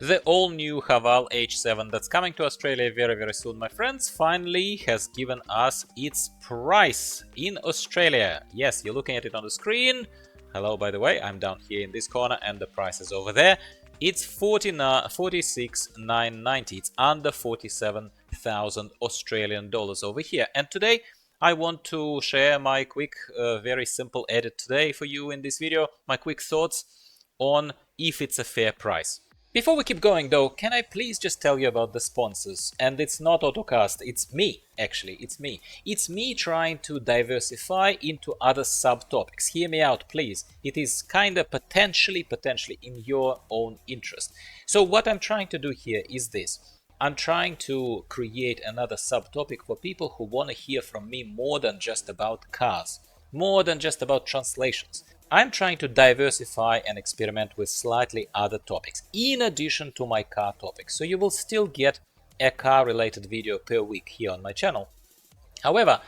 The all-new HAVAL H7 that's coming to Australia very soon, my friends, finally has given us its price in Australia. Yes, you're looking at it on the screen. Hello, by the way, I'm down here in this corner and the price is over there. It's 46,990. It's under 47,000 Australian dollars over here. And today I want to share my quick, very simple edit today for you in this video, my quick thoughts on if it's a fair price. Before we keep going though, can I please just tell you about the sponsors? And it's not AutoCast, it's me, actually, it's me. It's me trying to diversify into other subtopics. Hear me out, please. It is kinda potentially in your own interest. So what I'm trying to do here is this. I'm trying to create another subtopic for people who want to hear from me more than just about cars, more than just about translations. I'm trying to diversify and experiment with slightly other topics, in addition to my car topics, so you will still get a car-related video per week here on my channel. However,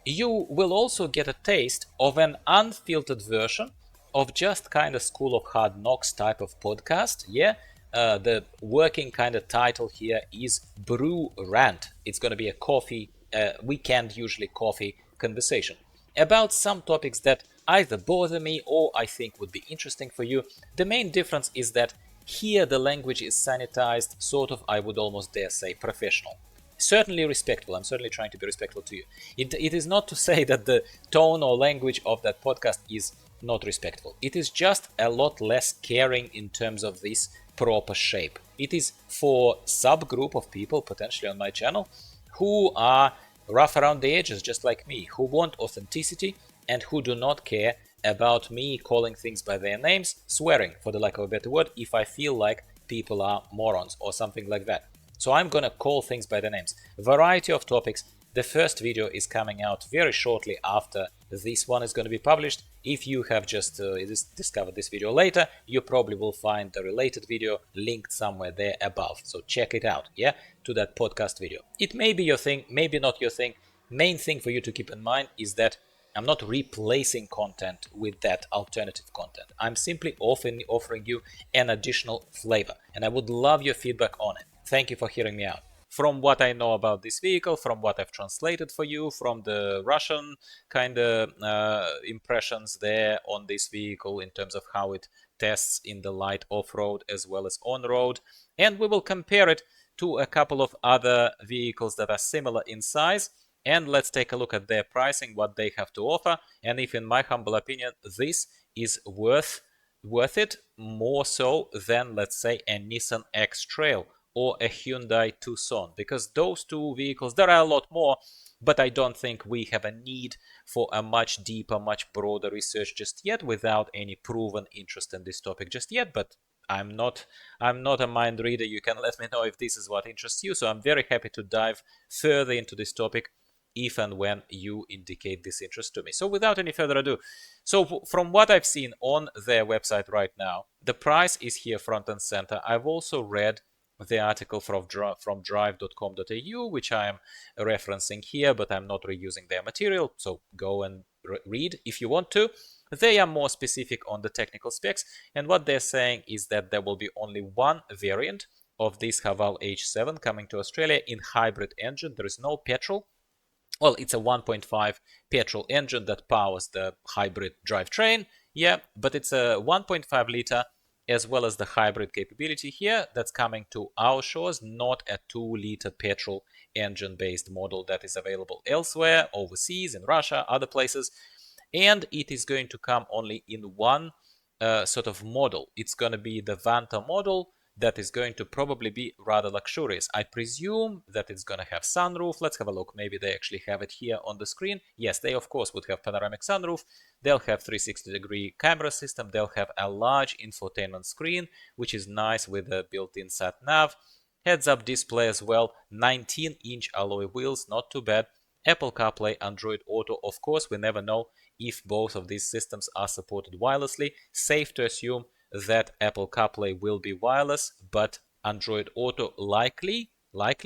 you will also get a taste of an unfiltered version of just kind of School of Hard Knocks type of podcast, yeah? The working kind of title here is Brew Rant. It's going to be a coffee, weekend, usually coffee conversation about some topics that either bother me or I think would be interesting for you. The main difference is that here the language is sanitized, sort of, I would almost dare say, professional. Certainly respectful. I'm certainly trying to be respectful to you. It is not to say that the tone or language of that podcast is not respectful. It is just a lot less caring in terms of this proper shape. It is for subgroup of people potentially on my channel who are rough around the edges, just like me, who want authenticity and who do not care about me calling things by their names, swearing, for the lack of a better word, if I feel like people are morons or something like that. So I'm gonna call things by their names. Variety of topics. The first video is coming out very shortly after this one is going to be published. If you have just discovered this video later, you probably will find the related video linked somewhere there above. So check it out, yeah, to that podcast video. It may be your thing, maybe not your thing. Main thing for you to keep in mind is that I'm not replacing content with that alternative content. I'm simply offering you an additional flavor, and I would love your feedback on it. Thank you for hearing me out. From what I know about this vehicle, from what I've translated for you, from the Russian kind of impressions there on this vehicle in terms of how it tests in the light off-road as well as on-road, and we will compare it to a couple of other vehicles that are similar in size, and let's take a look at their pricing, what they have to offer, and if in my humble opinion this is worth it more so than, let's say, a Nissan X-Trail or a Hyundai Tucson, because those two vehicles, there are a lot more, but I don't think we have a need for a much deeper, much broader research just yet without any proven interest in this topic just yet. But I'm not a mind reader. You can let me know if this is what interests you. So I'm very happy to dive further into this topic if and when you indicate this interest to me. So without any further ado, so from what I've seen on their website right now, the price is here front and center. I've also read the article from drive.com.au, which I am referencing here, but I'm not reusing their material, so go and read if you want to. They are more specific on the technical specs, and what they're saying is that there will be only one variant of this HAVAL H7 coming to Australia in hybrid engine. There is no petrol. Well, it's a 1.5 petrol engine that powers the hybrid drivetrain, yeah, but it's a 1.5 liter as well as the hybrid capability here that's coming to our shores, not a 2-liter petrol engine-based model that is available elsewhere, overseas, in Russia, other places. And it is going to come only in one sort of model. It's going to be the Vanta model that is going to probably be rather luxurious. I presume that it's going to have sunroof. Let's have a look. Maybe they actually have it here on the screen. Yes, they of course would have panoramic sunroof. They'll have 360-degree camera system. They'll have a large infotainment screen, which is nice with a built-in sat nav. Heads-up display as well. 19-inch alloy wheels, not too bad. Apple CarPlay, Android Auto. Of course, we never know if both of these systems are supported wirelessly. Safe to assume that Apple CarPlay will be wireless, but Android Auto likely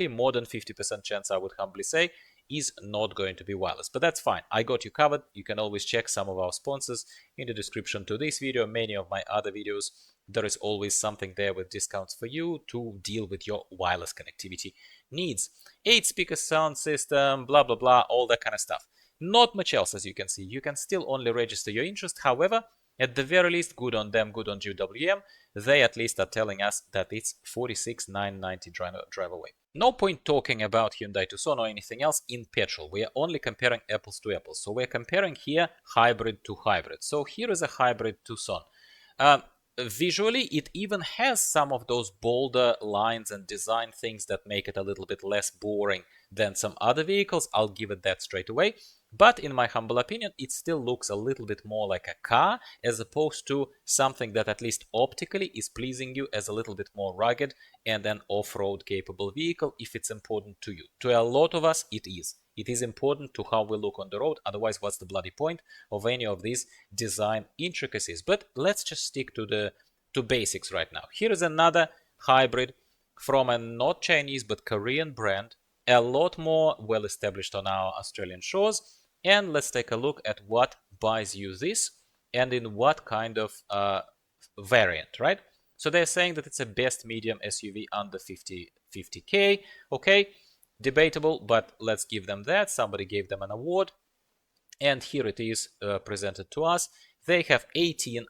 more than 50% chance, I would humbly say, is not going to be wireless. But that's fine. I got you covered. You can always check some of our sponsors in the description to this video, many of my other videos there is always something there with discounts for you to deal with your wireless connectivity needs. 8-speaker sound system, blah blah blah, all that kind of stuff. Not much else, as you can see. You can still only register your interest. However, at the very least, good on them, good on GWM. They at least are telling us that it's 46,990 drive away. No point talking about Hyundai Tucson or anything else in petrol. We are only comparing apples to apples. So we're comparing here hybrid to hybrid. So here is a hybrid Tucson. Visually, it even has some of those bolder lines and design things that make it a little bit less boring than some other vehicles. I'll give it that straight away. But in my humble opinion, it still looks a little bit more like a car as opposed to something that at least optically is pleasing you as a little bit more rugged and an off-road capable vehicle if it's important to you. To a lot of us, it is. It is important to how we look on the road. Otherwise, what's the bloody point of any of these design intricacies? But let's just stick to basics right now. Here is another hybrid from a not Chinese but Korean brand, a lot more well established on our Australian shores. And let's take a look at what buys you this and in what kind of variant, right? So they're saying that it's a best medium SUV under 50K. Okay, debatable, but let's give them that. Somebody gave them an award. And here it is presented to us. They have 18-inch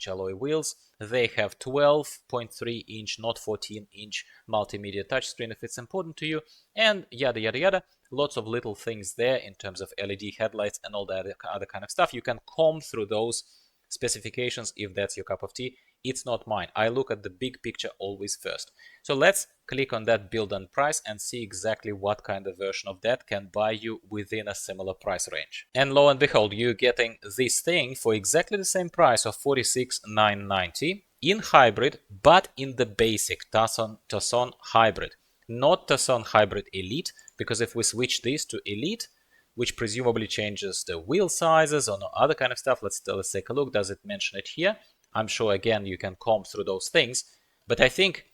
alloy wheels. They have 12.3-inch, not 14-inch multimedia touchscreen if it's important to you, and yada yada yada. Lots of little things there in terms of LED headlights and all that other kind of stuff. You can comb through those specifications if that's your cup of tea. It's not mine. I look at the big picture always first. So let's click on that build and price and see exactly what kind of version of that can buy you within a similar price range. And lo and behold, you're getting this thing for exactly the same price of 46,990 in hybrid, but in the basic Tucson hybrid. Not Tucson Hybrid Elite, because if we switch this to Elite, which presumably changes the wheel sizes or no other kind of stuff, let's take a look. Does it mention it here? I'm sure, again, you can comb through those things, but I think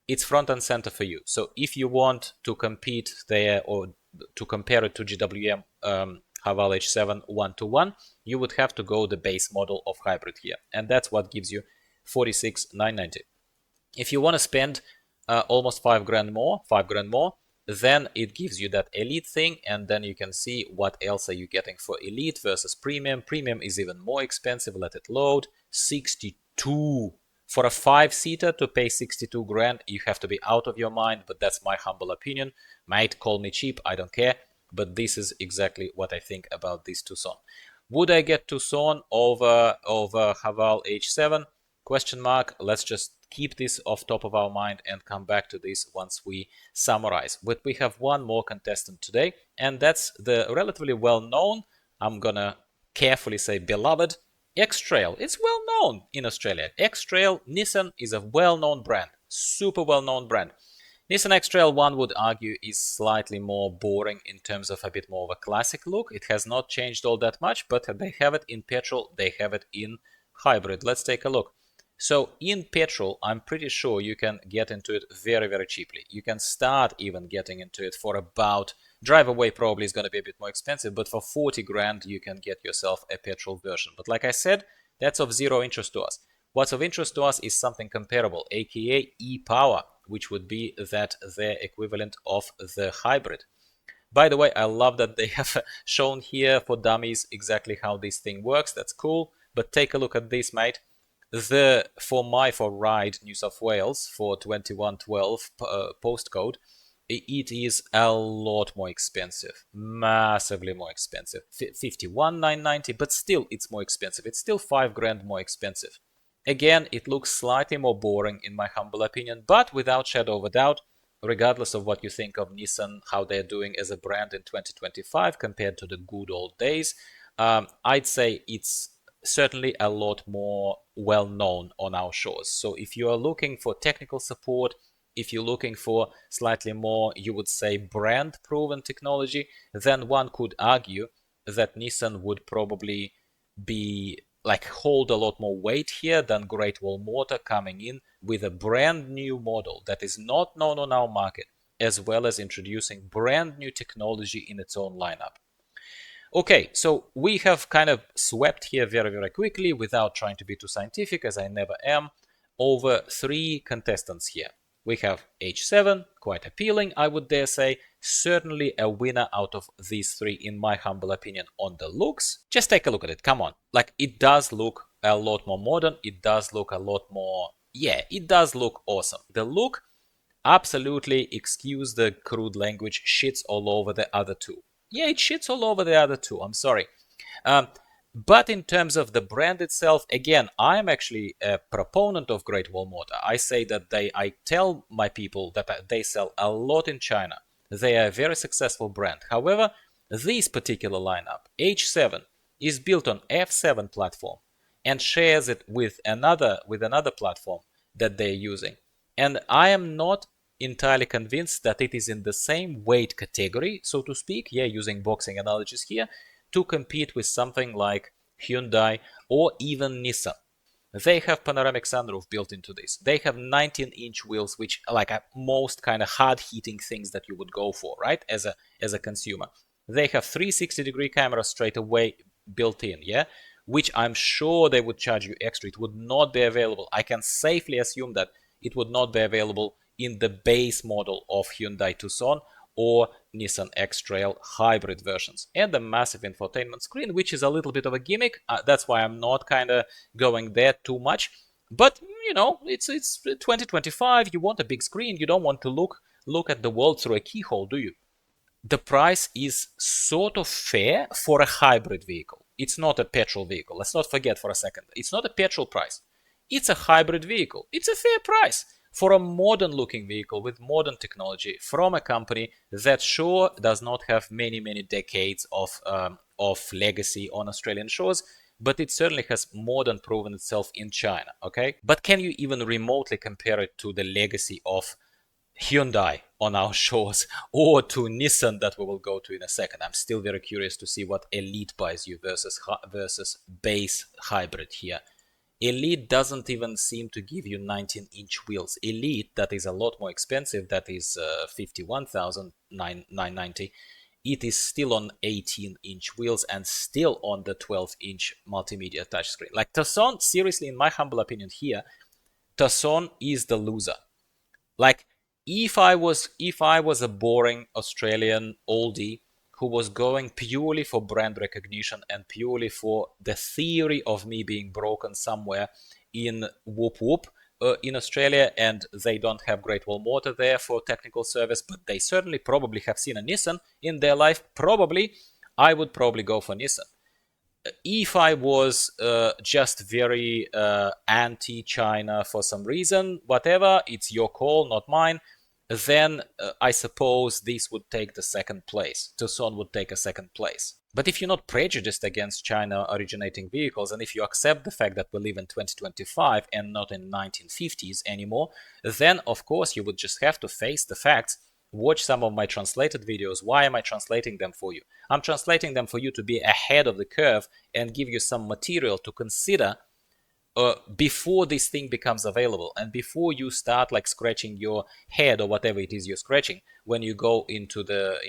it's front and center for you. So if you want to compete there or to compare it to GWM HAVAL H7 1-to-1, you would have to go the base model of hybrid here. And that's what gives you 46,990. If you want to spend almost 5 grand more, then it gives you that Elite thing, and then you can see what else are you getting for Elite versus Premium. Premium is even more expensive. Let it load. 62 for a 5-seater. To pay 62 grand, you have to be out of your mind, but that's my humble opinion. Might call me cheap, I don't care, but this is exactly what I think about this Tucson. Would I get Tucson over HAVAL H7? Question mark. Let's just keep this off top of our mind and come back to this once we summarize. But we have one more contestant today, and that's the relatively well-known, I'm gonna carefully say beloved, X-Trail. It's well known in Australia. X-Trail, Nissan is a well-known brand, super well-known brand. Nissan X-Trail, one would argue, is slightly more boring in terms of a bit more of a classic look. It has not changed all that much, but they have it in petrol, they have it in hybrid. Let's take a look. So in petrol, I'm pretty sure you can get into it very, very cheaply. You can start even getting into it for about, drive away probably is going to be a bit more expensive, but for 40 grand you can get yourself a petrol version. But like I said, that's of zero interest to us. What's of interest to us is something comparable, aka e-Power, which would be that their equivalent of the hybrid. By the way, I love that they have shown here for dummies exactly how this thing works. That's cool. But take a look at this, mate. The for ride New South Wales for 2112 postcode, it is a lot more expensive, massively more expensive. 51,990, but still it's more expensive. It's still 5 grand more expensive. Again, it looks slightly more boring in my humble opinion, but without shadow of a doubt, regardless of what you think of Nissan, how they're doing as a brand in 2025 compared to the good old days, I'd say it's certainly a lot more well known on our shores. So if you are looking for technical support, if you're looking for slightly more, you would say, brand proven technology, then one could argue that Nissan would probably be like hold a lot more weight here than Great Wall Motor coming in with a brand new model that is not known on our market, as well as introducing brand new technology in its own lineup. Okay, so we have kind of swept here very quickly without trying to be too scientific, as I never am, over 3 contestants here. We have H7, quite appealing, I would dare say, certainly a winner out of these 3 in my humble opinion on the looks. Just take a look at it, come on. Like, it does look a lot more modern, it does look a lot more, yeah, it does look awesome. The look, absolutely, excuse the crude language, shits all over the other 2. Yeah, it shits all over the other 2, I'm sorry. But in terms of the brand itself, again, I'm actually a proponent of Great Wall Motor. I say that I tell my people that they sell a lot in China. They are a very successful brand. However, this particular lineup, H7, is built on F7 platform and shares it with another platform that they're using. And I am not entirely convinced that it is in the same weight category, so to speak, yeah, using boxing analogies here, to compete with something like Hyundai or even Nissan. They have panoramic sunroof built into this. They have 19-inch wheels, which are like most kind of hard-hitting things that you would go for, right, as a consumer. They have 360-degree camera straight away built in, yeah, which I'm sure they would charge you extra. It would not be available. I can safely assume that it would not be available in the base model of Hyundai Tucson or Nissan X-Trail hybrid versions, and the massive infotainment screen, which is a little bit of a gimmick. That's why I'm not kind of going there too much. But you know, it's 2025. You want a big screen. You don't want to look at the world through a keyhole, do you? The price is sort of fair for a hybrid vehicle. It's not a petrol vehicle. Let's not forget for a second. It's not a petrol price. It's a hybrid vehicle. It's a fair price for a modern looking vehicle with modern technology from a company that sure does not have many decades of legacy on Australian shores, but it certainly has more than proven itself in China, okay? But can you even remotely compare it to the legacy of Hyundai on our shores or to Nissan that we will go to in a second? I'm still very curious to see what Elite buys you versus base hybrid here. Elite doesn't even seem to give you 19-inch wheels. Elite, that is a lot more expensive, that is 51,990. It is still on 18-inch wheels and still on the 12-inch multimedia touchscreen. Like Tucson, seriously, in my humble opinion here, Tucson is the loser. Like, if I was a boring Australian oldie who was going purely for brand recognition and purely for the theory of me being broken somewhere in whoop whoop in Australia, and they don't have Great Wall Motor there for technical service, but they certainly probably have seen a Nissan in their life, I would probably go for Nissan. If I was just very anti-China for some reason, whatever, it's your call, not mine, then I suppose this would take the second place. Tucson would take a second place. But if you're not prejudiced against China originating vehicles, and if you accept the fact that we live in 2025 and not in 1950s anymore, then of course you would just have to face the facts. Watch some of my translated videos. Why am I translating them for you? I'm translating them for you to be ahead of the curve and give you some material to consider before this thing becomes available, and before you start like scratching your head or whatever it is you're scratching when you go into the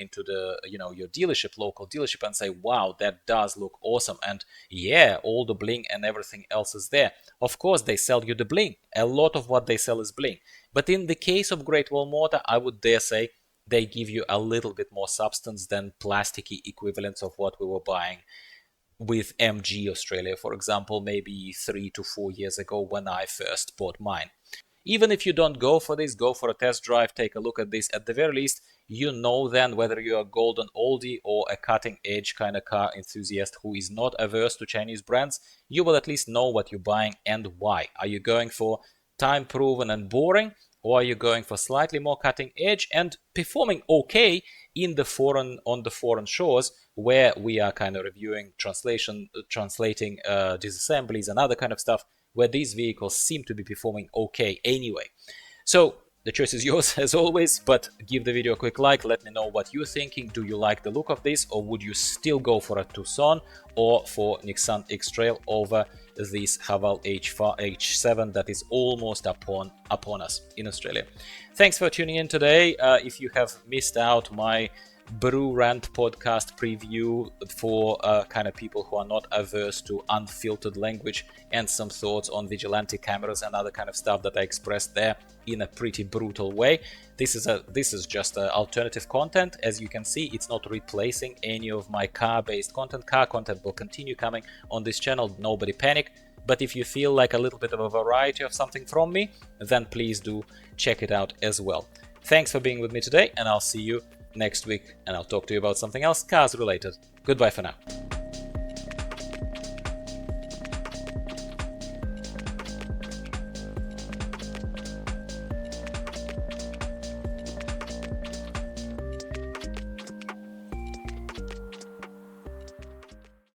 your dealership, local dealership, and say, wow, that does look awesome, and yeah, all the bling and everything else is there. Of course they sell you the bling. A lot of what they sell is bling, but in the case of Great Wall Motor, I would dare say they give you a little bit more substance than plasticky equivalents of what we were buying with MG Australia, for example, maybe 3 to 4 years ago when I first bought mine. Even if you don't go for this, go for a test drive, take a look at this. At the very least, you know then whether you're a golden oldie or a cutting-edge kind of car enthusiast who is not averse to Chinese brands. You will at least know what you're buying and why. Are you going for time-proven and boring, or are you going for slightly more cutting-edge and performing okay on the foreign shores, where we are kind of reviewing translating disassemblies and other kind of stuff, where these vehicles seem to be performing okay anyway. So the choice is yours as always, but give the video a quick like. Let me know what you're thinking. Do you like the look of this, or would you still go for a Tucson or for Nissan X-Trail over this HAVAL H7 that is almost upon us in Australia? Thanks for tuning in today. If you have missed out my brew rant podcast preview for kind of people who are not averse to unfiltered language, and some thoughts on vigilante cameras and other kind of stuff that I expressed there in a pretty brutal way. This is just alternative content. As you can see, it's not replacing any of my car-based content. Car content will continue coming on this channel, nobody panic. But if you feel like a little bit of a variety of something from me, then please do check it out as well. Thanks for being with me today, and I'll see you next week, and I'll talk to you about something else cars related. Goodbye for now.